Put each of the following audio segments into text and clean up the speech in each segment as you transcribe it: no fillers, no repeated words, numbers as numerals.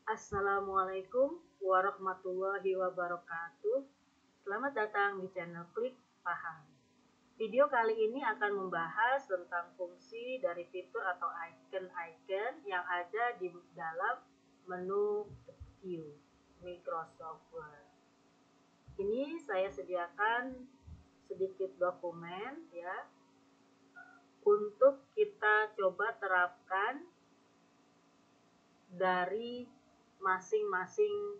Assalamualaikum warahmatullahi wabarakatuh. Selamat datang di channel Klik Paham. Video kali ini akan membahas tentang fungsi dari fitur atau icon-icon yang ada di dalam menu View Microsoft Word. Ini saya sediakan sedikit dokumen ya untuk kita coba terapkan dari masing-masing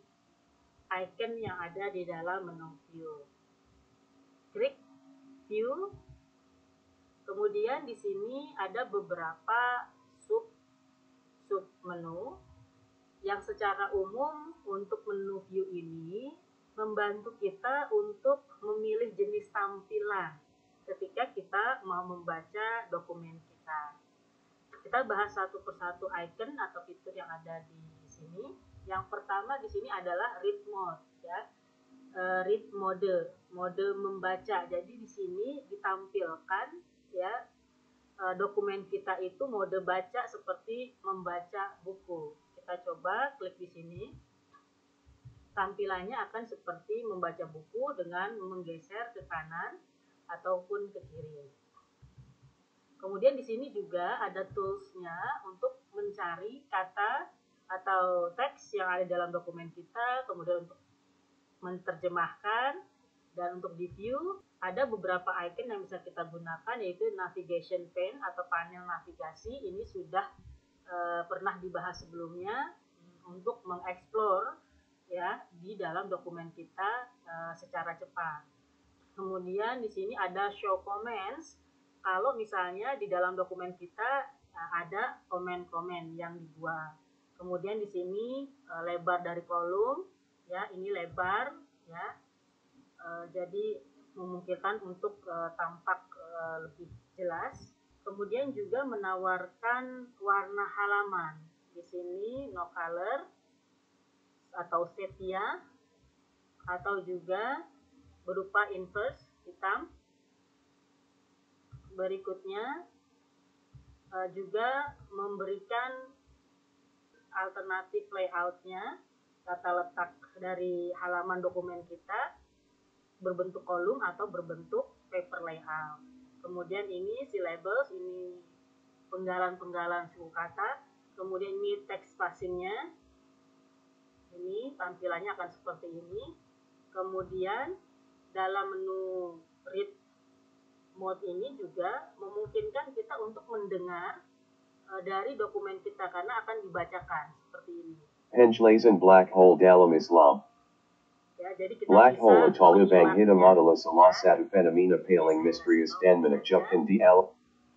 icon yang ada di dalam menu View. Klik View, kemudian di sini ada beberapa sub menu yang secara umum untuk menu View ini membantu kita untuk memilih jenis tampilan ketika kita mau membaca dokumen kita. Kita bahas satu persatu icon atau fitur yang ada di sini. Yang pertama di sini adalah read mode ya. Read mode membaca. Jadi di sini ditampilkan ya dokumen kita itu mode baca seperti membaca buku. Kita coba klik di sini. Tampilannya akan seperti membaca buku dengan menggeser ke kanan ataupun ke kiri. Kemudian di sini juga ada tools-nya untuk mencari kata atau teks yang ada dalam dokumen kita, kemudian untuk menerjemahkan, dan untuk di view ada beberapa icon yang bisa kita gunakan, yaitu navigation pane atau panel navigasi. Ini sudah pernah dibahas sebelumnya untuk mengeksplor ya di dalam dokumen kita secara cepat. Kemudian di sini ada show comments. Kalau misalnya di dalam dokumen kita ada komen-komen yang dibuat. Kemudian di sini lebar dari kolom, ya ini lebar, ya. Jadi memungkinkan untuk tampak lebih jelas. Kemudian juga menawarkan warna halaman. Di sini no color atau sepia, atau juga berupa inverse hitam. Berikutnya juga memberikan alternatif layoutnya, tata letak dari halaman dokumen kita berbentuk kolom atau berbentuk paper layout. Kemudian ini syllables, ini penggalan-penggalan suku kata. Kemudian ini text spacingnya, ini tampilannya akan seperti ini. Kemudian dalam menu read mode ini juga memungkinkan kita untuk mendengar dari dokumen kita karena akan dibacakan seperti ini. Penjelasan Black Hole dalam Islam. Ya, jadi kita Black bisa hole italu bang hitam menyimaknya. adalah salah satu fenomena paling misterius dan menakjubkan di alam.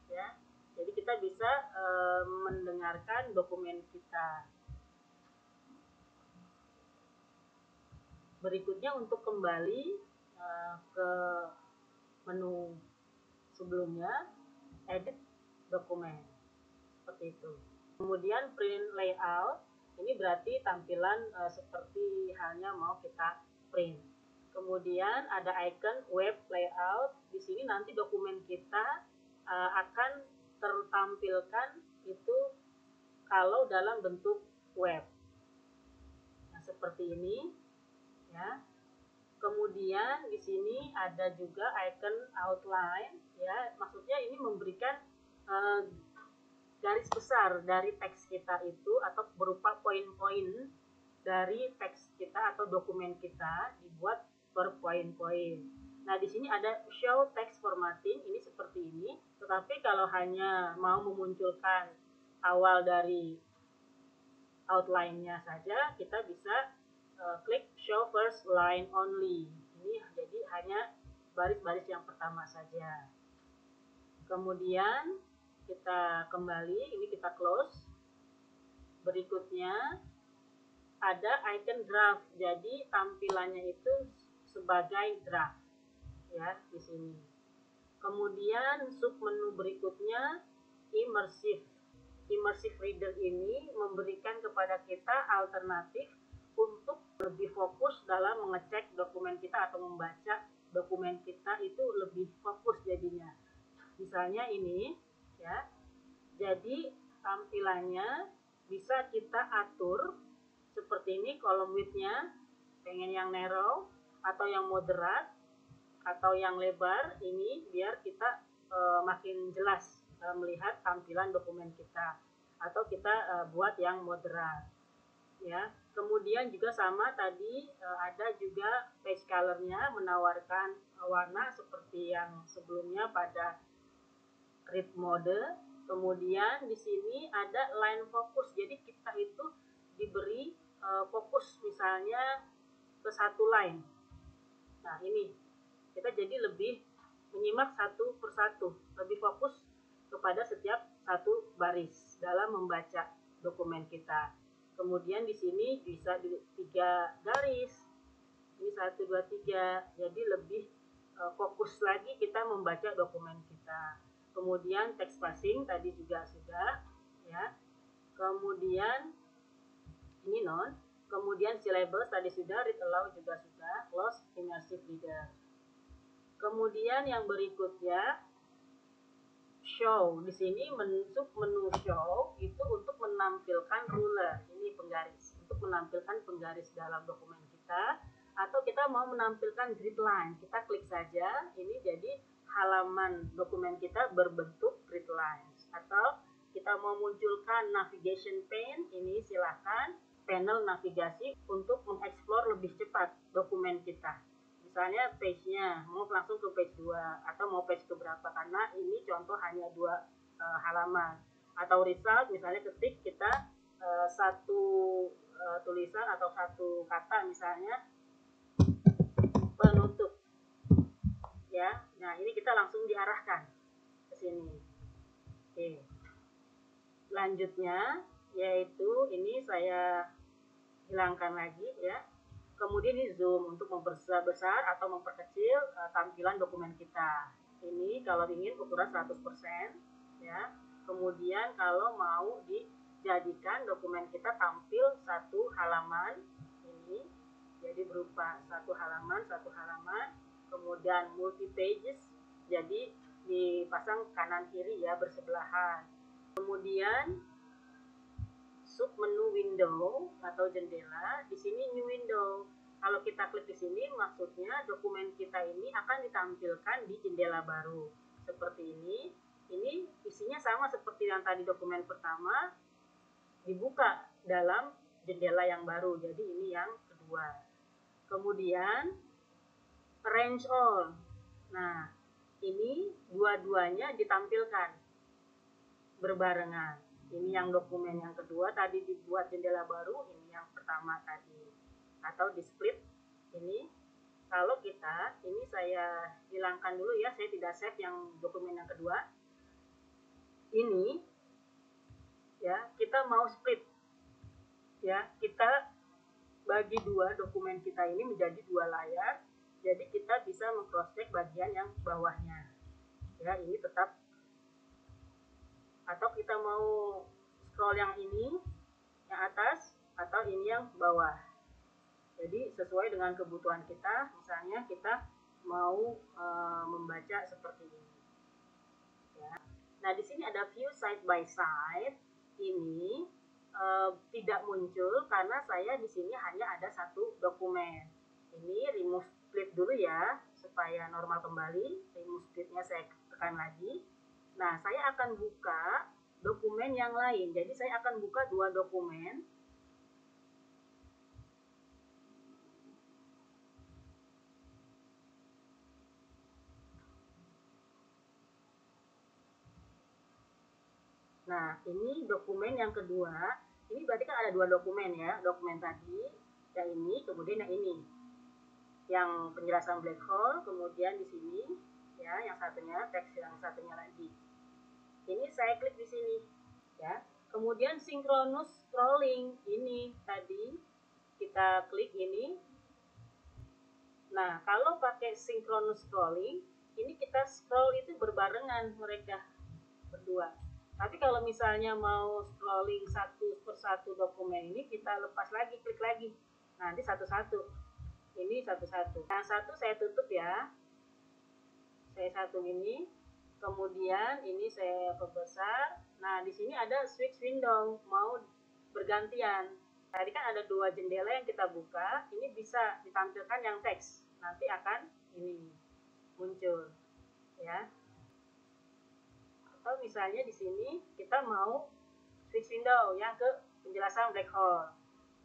Ya, jadi kita bisa mendengarkan dokumen kita. Berikutnya untuk kembali ke menu sebelumnya, edit dokumen seperti itu. Kemudian print layout, ini berarti tampilan seperti halnya mau kita print. Kemudian ada icon web layout, di sini nanti dokumen kita akan tertampilkan itu kalau dalam bentuk web. Nah, seperti ini ya. Kemudian di sini ada juga icon outline ya, maksudnya ini memberikan garis besar dari teks kita itu atau berupa poin-poin dari teks kita atau dokumen kita dibuat per poin-poin. Nah, di sini ada show text formatting, ini seperti ini. Tetapi kalau hanya mau memunculkan awal dari outline-nya saja, kita bisa klik show first line only. Ini jadi hanya baris-baris yang pertama saja. Kemudian kita kembali, ini kita close. Berikutnya ada icon draft. Jadi tampilannya itu sebagai draft ya di sini. Kemudian sub menu berikutnya immersive. Immersive reader ini memberikan kepada kita alternatif untuk lebih fokus dalam mengecek dokumen kita atau membaca dokumen kita itu lebih fokus jadinya. Misalnya ini ya. Jadi tampilannya bisa kita atur seperti ini column width-nya, pengen yang narrow atau yang moderate atau yang lebar, ini biar kita makin jelas melihat tampilan dokumen kita, atau kita buat yang moderate ya. Kemudian juga sama tadi ada juga page color-nya, menawarkan warna seperti yang sebelumnya pada read mode. Kemudian di sini ada line focus, jadi kita itu diberi fokus misalnya ke satu line. Nah ini kita jadi lebih menyimak satu persatu, lebih fokus kepada setiap satu baris dalam membaca dokumen kita. Kemudian di sini bisa 3 garis, ini 1, 2, 3, jadi lebih fokus lagi kita membaca dokumen kita. Kemudian text spacing tadi juga sudah ya. Kemudian ini non. Kemudian syllabus tadi sudah, read aloud juga sudah, close immersive reader. Kemudian yang berikutnya show. Di sini masuk menu show itu untuk menampilkan ruler, ini penggaris, untuk menampilkan penggaris dalam dokumen kita, atau kita mau menampilkan grid line, kita klik saja, ini jadi halaman dokumen kita berbentuk grid lines. Atau kita mau munculkan navigation pane, ini silahkan panel navigasi untuk mengeksplor lebih cepat dokumen kita. Misalnya page-nya mau langsung ke page 2 atau mau page ke berapa, karena ini contoh hanya 2 halaman. Atau result misalnya ketik kita satu tulisan atau satu kata misalnya penutup ya. Nah ini kita langsung diarahkan ke sini. Oke. Selanjutnya yaitu ini saya hilangkan lagi ya. Kemudian ini zoom untuk memperbesar atau memperkecil tampilan dokumen kita. Ini kalau ingin ukuran 100% ya. Kemudian kalau mau dijadikan dokumen kita tampil satu halaman, ini jadi berupa satu halaman, kemudian multi pages, jadi dipasang kanan kiri ya, bersebelahan. Kemudian sub menu window atau jendela, di sini new window. Kalau kita klik di sini, maksudnya dokumen kita ini akan ditampilkan di jendela baru. Seperti ini. Ini isinya sama seperti yang tadi dokumen pertama, dibuka dalam jendela yang baru. Jadi ini yang kedua. Kemudian arrange all. Nah, ini dua-duanya ditampilkan berbarengan. Ini yang dokumen yang kedua tadi dibuat jendela baru, ini yang pertama tadi. Atau di split ini. Kalau kita, ini saya hilangkan dulu ya, saya tidak save yang dokumen yang kedua. Ini ya, kita mau split. Ya, kita bagi dua dokumen kita ini menjadi 2 layar. Jadi kita bisa meng-cross-check bagian yang bawahnya. Ya, ini tetap, atau kita mau scroll yang ini, yang atas, atau ini yang bawah. Jadi sesuai dengan kebutuhan kita, misalnya kita mau membaca seperti ini. Ya. Nah di sini ada view side by side, ini tidak muncul karena saya di sini hanya ada satu dokumen. Ini remove split dulu ya, supaya normal kembali. Remove splitnya saya tekan lagi. Nah, saya akan buka dokumen yang lain. Jadi saya akan buka 2 dokumen. Nah, ini dokumen yang kedua. Ini berarti kan ada 2 dokumen ya. Dokumen tadi, yang ini, kemudian yang ini. Yang penjelasan black hole, kemudian di sini ya, yang satunya teks, yang satunya lagi. Ini saya klik di sini ya. Kemudian synchronous scrolling, ini tadi kita klik ini. Nah, kalau pakai synchronous scrolling, ini kita scroll itu berbarengan mereka berdua. Tapi kalau misalnya mau scrolling satu persatu dokumen ini, kita lepas lagi, klik lagi. Nanti satu-satu. Ini satu-satu. Yang satu saya tutup ya. Saya satu ini. Kemudian ini saya perbesar. Nah, di sini ada switch window, mau bergantian. Tadi kan ada 2 jendela yang kita buka, ini bisa ditampilkan yang teks. Nanti akan ini muncul, ya. Atau misalnya di sini kita mau switch window yang ke penjelasan black hole.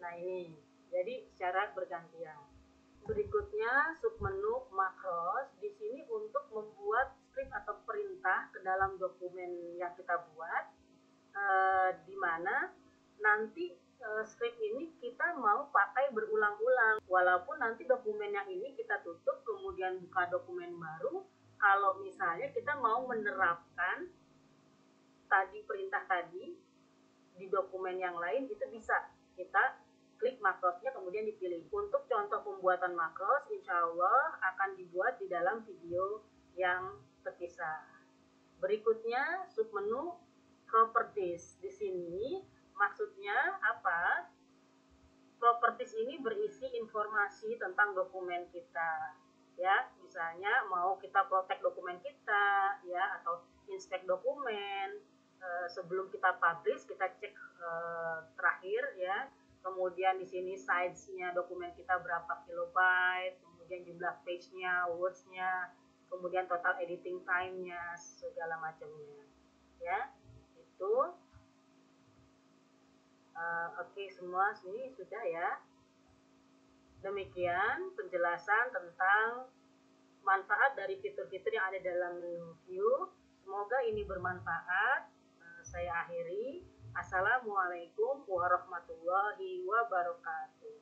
Nah, ini. Jadi secara bergantian. Berikutnya submenu makros. Di sini untuk membuat script atau perintah ke dalam dokumen yang kita buat, di mana nanti script ini kita mau pakai berulang-ulang. Walaupun nanti dokumen yang ini kita tutup, kemudian buka dokumen baru, kalau misalnya kita mau menerapkan tadi perintah tadi di dokumen yang lain, itu bisa kita klik makrosnya kemudian dipilih. Untuk contoh pembuatan makros, insya Allah akan dibuat di dalam video yang terpisah. Berikutnya submenu properties. Di sini maksudnya apa? Properties ini berisi informasi tentang dokumen kita. Ya, misalnya mau kita protect dokumen kita, ya, atau inspect dokumen. Sebelum kita publish, kita cek terakhir, ya. Kemudian di sini size-nya dokumen kita berapa kilobyte, kemudian jumlah page-nya, words-nya, kemudian total editing time-nya, segala macamnya. Ya, itu. Oke, semua sini sudah ya. Demikian penjelasan tentang manfaat dari fitur-fitur yang ada dalam menu view. Semoga ini bermanfaat. Saya akhiri. Assalamualaikum warahmatullahi wabarakatuh.